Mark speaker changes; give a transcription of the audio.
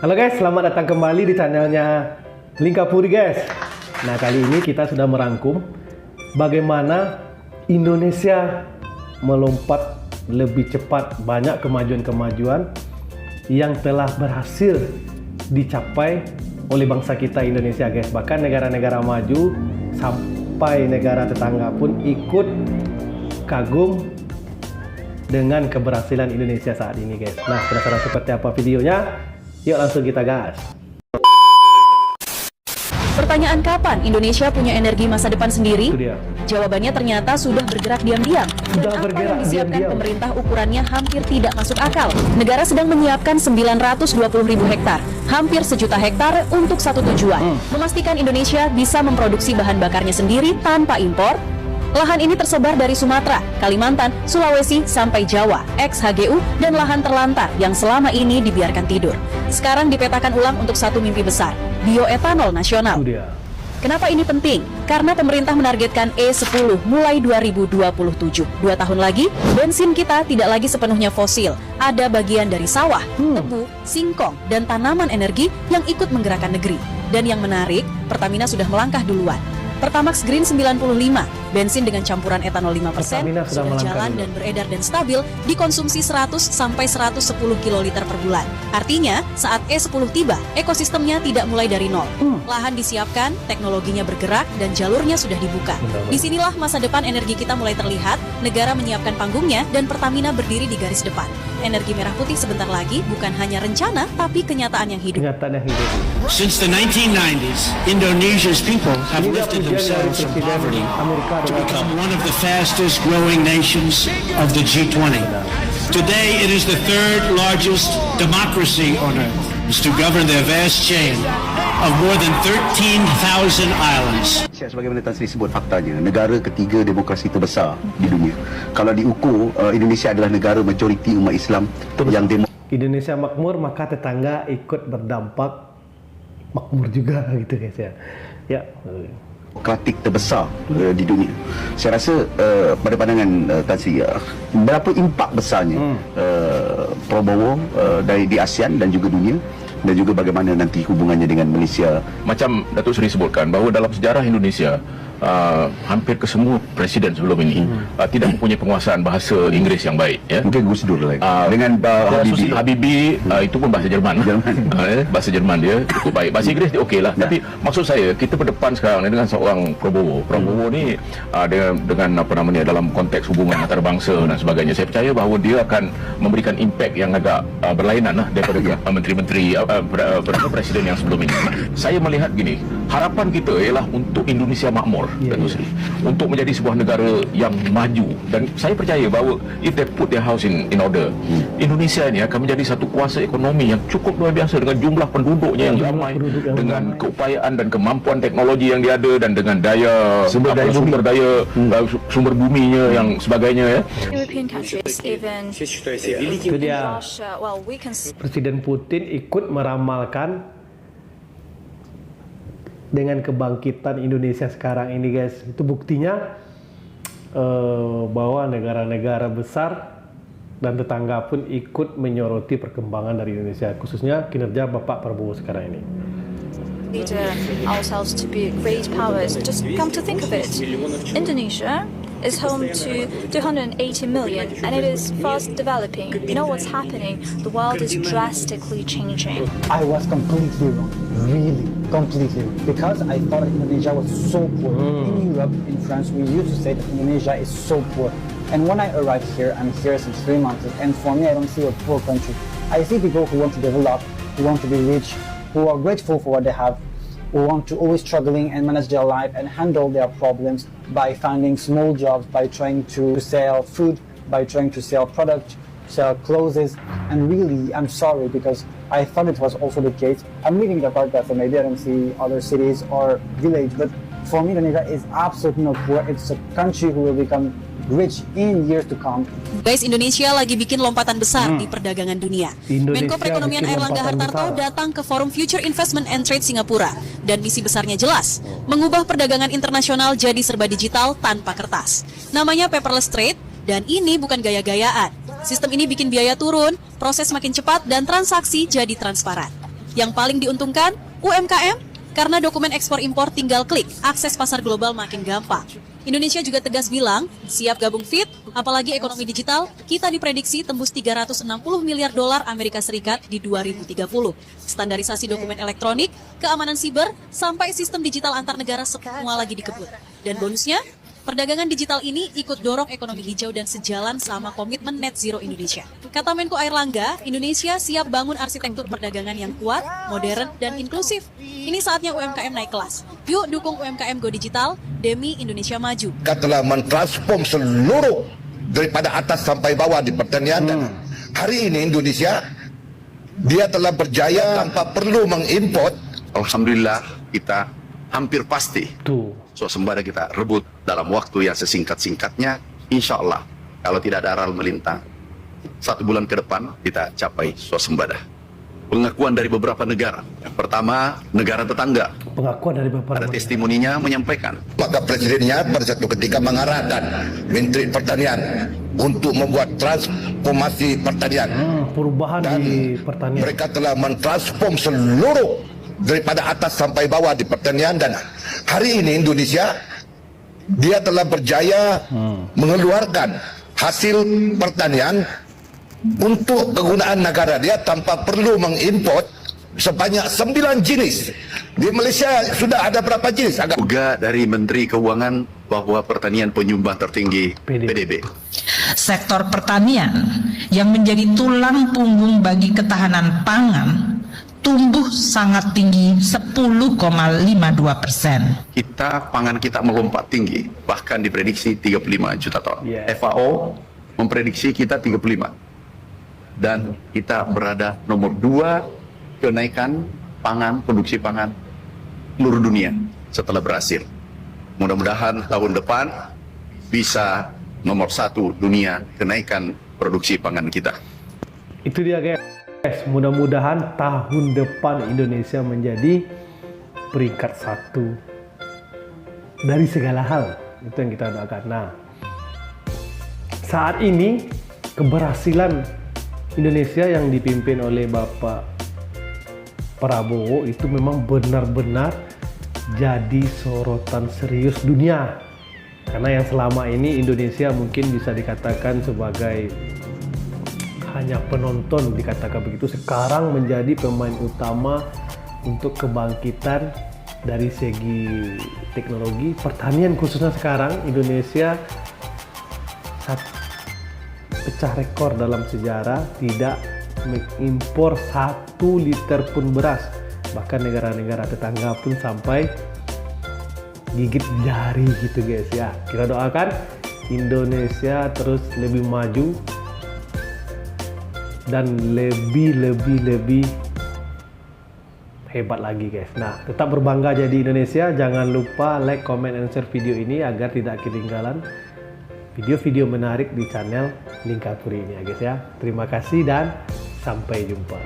Speaker 1: Halo guys, selamat datang kembali di channelnya Lingkapuri guys. Nah, kali ini kita sudah merangkum bagaimana Indonesia melompat lebih cepat, banyak kemajuan-kemajuan yang telah berhasil dicapai oleh bangsa kita Indonesia guys. Bahkan negara-negara maju sampai negara tetangga pun ikut kagum dengan keberhasilan Indonesia saat ini guys. Nah, penasaran seperti apa videonya? Yuk langsung kita gas.
Speaker 2: Pertanyaan kapan Indonesia punya energi masa depan sendiri?
Speaker 1: Itu dia.
Speaker 2: Jawabannya ternyata sudah bergerak diam-diam. Dan apa yang disiapkan pemerintah ukurannya hampir tidak masuk akal. Negara sedang menyiapkan 920.000 hektar, hampir 1 juta hektar untuk satu tujuan. Memastikan Indonesia bisa memproduksi bahan bakarnya sendiri tanpa impor. Lahan ini tersebar dari Sumatera, Kalimantan, Sulawesi, sampai Jawa, ex-HGU, dan lahan terlantar yang selama ini dibiarkan tidur. Sekarang dipetakan ulang untuk satu mimpi besar, bioetanol nasional. Kenapa ini penting? Karena pemerintah menargetkan E10 mulai 2027. 2 tahun lagi, bensin kita tidak lagi sepenuhnya fosil. Ada bagian dari sawah, tebu, singkong, dan tanaman energi yang ikut menggerakkan negeri. Dan yang menarik, Pertamina sudah melangkah duluan. Pertamax Green 95, bensin dengan campuran etanol 5%, sudah jalan dan beredar dan stabil, dikonsumsi 100 sampai 110 kiloliter per bulan. Artinya, saat E10 tiba, ekosistemnya tidak mulai dari nol. Lahan disiapkan, teknologinya bergerak, dan jalurnya sudah dibuka. Disinilah masa depan energi kita mulai terlihat, negara menyiapkan panggungnya, dan Pertamina berdiri di garis depan. Energi merah putih sebentar lagi bukan hanya rencana, tapi kenyataan yang hidup.
Speaker 3: Since the 1990s, Indonesia's people have lifted themselves from poverty to become one of the fastest growing nations of the G20. Today, it is the third largest democracy on earth. Is to govern their vast chain of more than 13,000 islands.
Speaker 4: Sebagaimana Tan Sri sebut faktanya, negara ketiga demokrasi terbesar di dunia. Kalau diukur, Indonesia adalah negara majoriti umat Islam yang
Speaker 1: Indonesia makmur, maka tetangga ikut berdampak makmur juga gitu guys ya. Ya.
Speaker 4: demokratik terbesar di dunia. Saya rasa pada pandangan Tan Sri, berapa impak besarnya Prabowo di ASEAN dan juga dunia, dan juga bagaimana nanti hubungannya dengan Malaysia.
Speaker 5: Macam Datuk Seri sebutkan bahawa dalam sejarah Indonesia hampir kesemua presiden sebelum ini tidak mempunyai penguasaan bahasa Inggeris yang baik ya.
Speaker 4: Mungkin Gus Dur lagi. Dengan
Speaker 5: Habibie itu pun bahasa Jerman. Bahasa Jerman dia cukup baik. Bahasa Inggeris dia okeylah. Tapi maksud saya kita berdepan sekarang dengan seorang Prabowo. Prabowo ni dengan apa namanya dalam konteks hubungan antarabangsa dan sebagainya. Saya percaya bahawa dia akan memberikan impak yang agak berlainan daripada menteri-menteri presiden yang sebelum ini. Saya melihat gini, harapan kita ialah untuk Indonesia makmur. Untuk menjadi sebuah negara yang maju, dan saya percaya bahawa if they put their house in order, Indonesia ini akan menjadi satu kuasa ekonomi yang cukup luar biasa dengan jumlah penduduknya yang ramai, dengan keupayaan dan kemampuan teknologi yang dia ada, dan dengan sumber daya sumber buminya yang sebagainya ya.
Speaker 6: European countries, even
Speaker 1: Itu dia. Presiden Putin ikut meramalkan dengan kebangkitan Indonesia sekarang ini guys. Itu buktinya bahwa negara-negara besar dan tetangga pun ikut menyoroti perkembangan dari Indonesia, khususnya kinerja Bapak Prabowo sekarang ini.
Speaker 6: Ourselves to be great powers. Just come to think of it, Indonesia is home to 280 million and it is fast developing. You know what's happening? The world is drastically changing.
Speaker 7: I was completely wrong, really completely wrong, because I thought Indonesia was so poor. In Europe, in France, we used to say that Indonesia is so poor. And when I arrived here, I'm here since 3 months, and for me, I don't see a poor country. I see people who want to develop, who want to be rich, who are grateful for what they have, who want to always struggling and manage their life and handle their problems by finding small jobs, by trying to sell food, by trying to sell product, sell clothes. And really, I'm sorry, because I thought it was also the case. I'm living in Jakarta, so maybe I don't see other cities or village, but for me, Indonesia is absolutely not poor. It's a country who will become rich in years to come.
Speaker 2: Guys, Indonesia lagi bikin lompatan besar di perdagangan dunia. Menko Perekonomian Airlangga Hartarto datang ke Forum Future Investment and Trade Singapura, dan misi besarnya jelas, mengubah perdagangan internasional jadi serba digital tanpa kertas. Namanya paperless trade, dan ini bukan gaya-gayaan. Sistem ini bikin biaya turun, proses makin cepat, dan transaksi jadi transparan. Yang paling diuntungkan UMKM karena dokumen ekspor impor tinggal klik, akses pasar global makin gampang. Indonesia juga tegas bilang, siap gabung FIT, apalagi ekonomi digital, kita diprediksi tembus 360 miliar dolar Amerika Serikat di 2030. Standarisasi dokumen elektronik, keamanan siber, sampai sistem digital antar negara semua lagi dikebut. Dan bonusnya, perdagangan digital ini ikut dorong ekonomi hijau dan sejalan sama komitmen net zero Indonesia. Kata Menko Airlangga, Indonesia siap bangun arsitektur perdagangan yang kuat, modern, dan inklusif. Ini saatnya UMKM naik kelas. Yuk dukung UMKM Go Digital demi Indonesia maju.
Speaker 8: Kita telah mentransform seluruh daripada atas sampai bawah di pertanian dan hari ini Indonesia dia telah berjaya tanpa perlu mengimport.
Speaker 4: Alhamdulillah kita hampir pasti
Speaker 1: Tuh.
Speaker 4: swasembada kita rebut dalam waktu yang sesingkat-singkatnya. Insya Allah kalau tidak ada aral melintang, 1 bulan ke depan kita capai swasembada. Pengakuan dari beberapa negara. Yang pertama, negara tetangga.
Speaker 1: Pengakuan dari beberapa
Speaker 4: Ada testimoninya menyampaikan.
Speaker 8: Maka presidennya pada satu ketika mengarahkan Menteri Pertanian untuk membuat transformasi pertanian.
Speaker 1: Perubahan
Speaker 8: Dan
Speaker 1: di pertanian.
Speaker 8: mereka telah mentransform seluruh daripada atas sampai bawah di pertanian dan hari ini Indonesia dia telah berjaya mengeluarkan hasil pertanian untuk kegunaan negara dia tanpa perlu mengimport sebanyak 9 jenis. Di Malaysia sudah ada berapa jenis?
Speaker 4: Juga dari Menteri Keuangan bahwa pertanian penyumbang tertinggi PDB.
Speaker 9: Sektor pertanian yang menjadi tulang punggung bagi ketahanan pangan tumbuh sangat tinggi 10,52%.
Speaker 4: Pangan kita melompat tinggi, bahkan diprediksi 35 juta ton. FAO memprediksi kita 35. Dan kita berada nomor 2 kenaikan pangan, produksi pangan seluruh dunia setelah berhasil. Mudah-mudahan tahun depan bisa nomor 1 dunia kenaikan produksi pangan kita.
Speaker 1: Itu dia guys. Mudah-mudahan tahun depan Indonesia menjadi peringkat 1 dari segala hal. Itu yang kita doakan. Nah, saat ini keberhasilan Indonesia yang dipimpin oleh Bapak Prabowo itu memang benar-benar jadi sorotan serius dunia. Karena yang selama ini Indonesia mungkin bisa dikatakan sebagai hanya penonton, dikatakan begitu, sekarang menjadi pemain utama untuk kebangkitan dari segi teknologi pertanian. Khususnya sekarang Indonesia pecah rekor dalam sejarah tidak mengimpor 1 liter pun beras. Bahkan negara-negara tetangga pun sampai gigit jari gitu guys ya. Kita doakan Indonesia terus lebih maju dan lebih hebat lagi guys. Nah, tetap berbangga jadi Indonesia. Jangan lupa like, comment, and share video ini agar tidak ketinggalan video-video menarik di channel Lingkapuri ini ya guys ya. Terima kasih dan sampai jumpa.